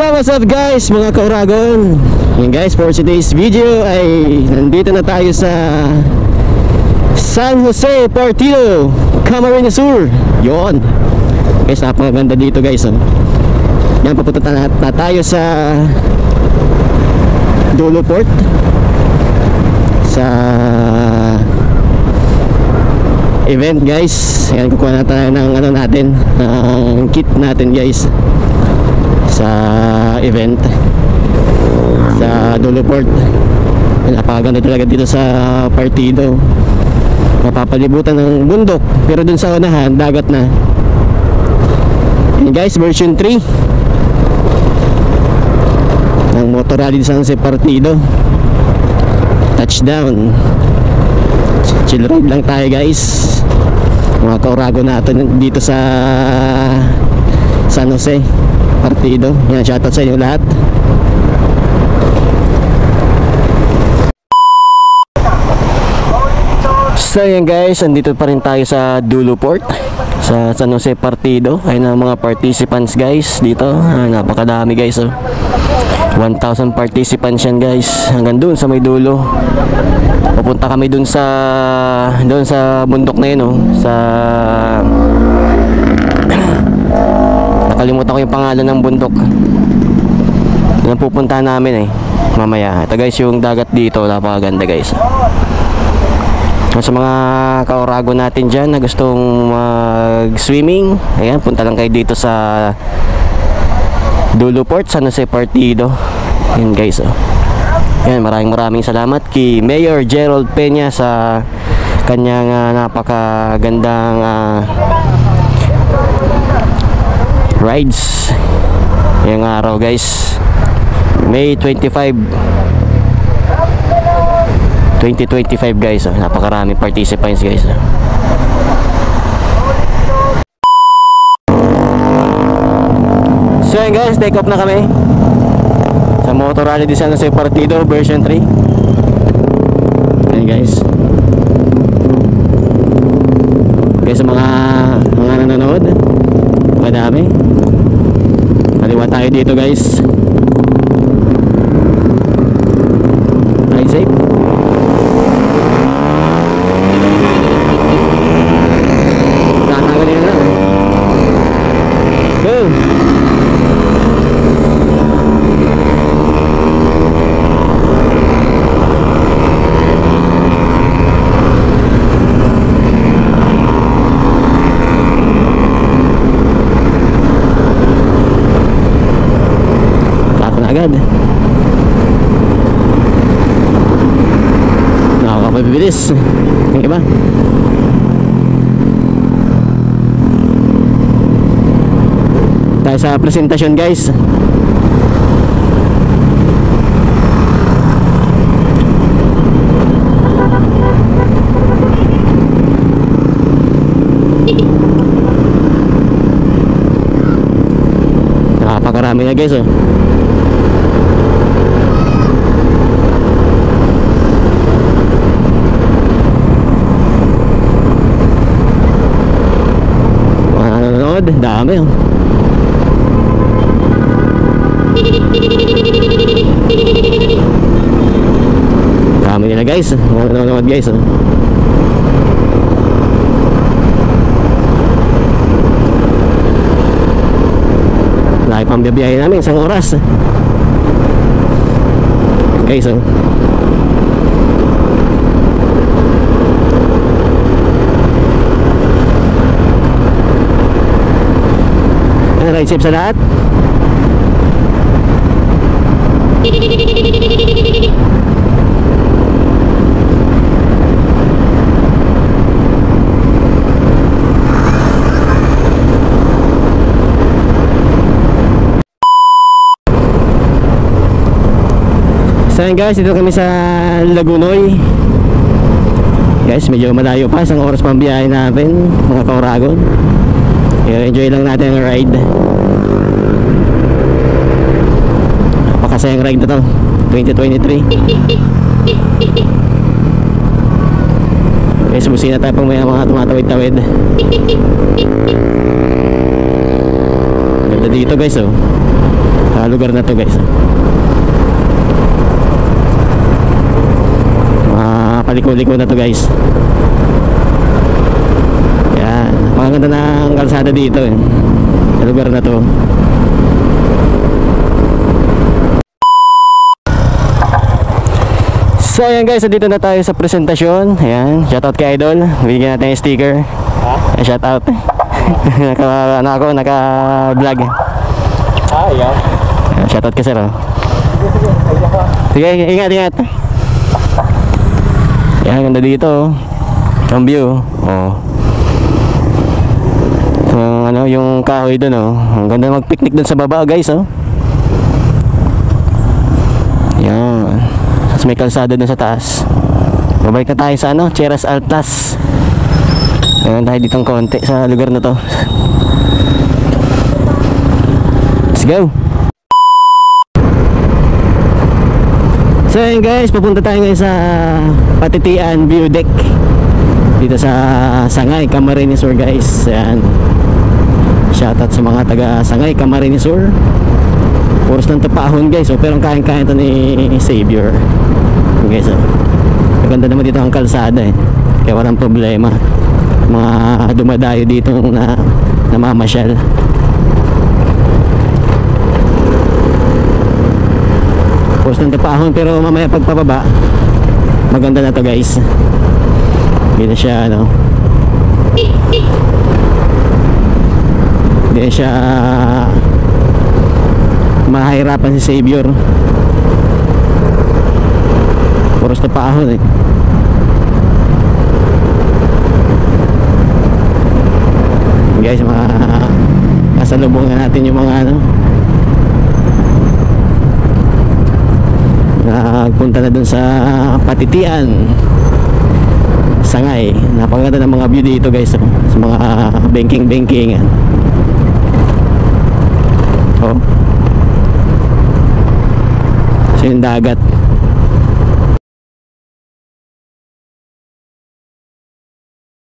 What's up guys, mga kauragon. Yan guys, for today's video ay nandito na tayo sa San Jose Partido, Camarines Sur. Yon guys, napakaganda dito guys, oh. Yan, papunta na tayo sa Dulo Port, sa event guys. Yan, kukuha na tayo ng ano natin, ng kit natin guys, sa event sa Dulo Port. Napakaganda talaga dito sa Partido. Napapalibutan ng bundok, pero dun sa unahan dagat na. And guys, version 3 ng Motor Rally San Jose Partido. Touchdown. Chill ride lang tayo guys, mga kaurago natin dito sa San Jose Partido. Yan, shoutout sa inyo lahat. So yan guys, andito pa rin tayo sa Dulo Port, sa San Jose Partido. Ayun ang mga participants guys dito. Napakadami guys, oh. 1,000 participants yan guys, hanggang dun sa may dulo. Pupunta kami dun sa bundok na yun, oh. Sa nakalimutan ko yung pangalan ng bundok. Yan pupuntahan namin mamaya. Ito guys yung dagat dito, napakaganda guys. Sa mga kaurago natin dyan na gustong mag-swimming, ayan, punta lang kayo dito sa Dulo Port, San Jose Partido. Ayan guys, oh. Ayan, maraming salamat kay Mayor Gerald Peña sa kanyang napakagandang rides ngayong araw guys, May 25, 2025 guys, oh. Napakaraming participants guys, oh. So yan guys, take off na kami sa Motor Rally San Jose Partido version 3. Yan guys, sa mga nanonood, madami. Kaliwa tayo dito guys. Ride safe. Tatagalin na lang. Go! Agad. Nakakapabibilis yung iba. Tayo sa presentasyon guys. Nakapakarami na guys, oh. Dami, oh. Dami nila guys, mga nanonood guys, oh. Laki pang biyahe namin, isang oras guys, oh. Ride safe sa lahat. So guys, dito kami sa Lagunoy guys, medyo malayo pa, isang oras pang biyahe natin mga kauragon. Enjoy lang natin ang ride. Napakasayang ride na to, 2023. Okay, sumusina tayo pang may mga tumatawid-tawid. Ganda dito guys, oh. Sa lugar na to guys. Paliko-liko na to guys. Yan, maganda ng kalsada dito eh, sa lugar na to. So ayan guys, dito na tayo sa presentasyon. Ayan, shoutout kay Idol. Bigyan natin yung sticker. Shoutout. Naka-vlog. Yan. Shoutout ka sir. Sige, ingat. Yan, ganda dito. Ang view. Oh. So, yung kahoy doon oh. Ang ganda mag-picnic doon sa baba guys oh. Yan. Tapos may kalsada doon sa taas. Babalik na tayo sa Cheras Altas. Ayan tayo ditong konti sa lugar na to. Let's go. So yun guys, papunta tayo ngayon sa Patitian View Deck dito sa Sangay, Camarines Sur guys. Ayan. Shoutout sa mga taga Sangay, Camarines Sur. Puros ng tapahon guys, so, pero kain-kain ito ni Xavier guys. So, maganda naman dito ang kalsada eh, kaya walang problema mga dumadayo dito na namamasyal. Puros ng tapahon, pero mamaya pagpababa maganda na to guys. Hindi na siya hindi na siya mahihirapan si Xavier. Puros na paahon eh. Guys, kasalubong na natin yung mga nagpunta na dun sa Patitian Sangay. Napakaganda ng mga view dito guys, sa mga banking. Oh, yung dagat.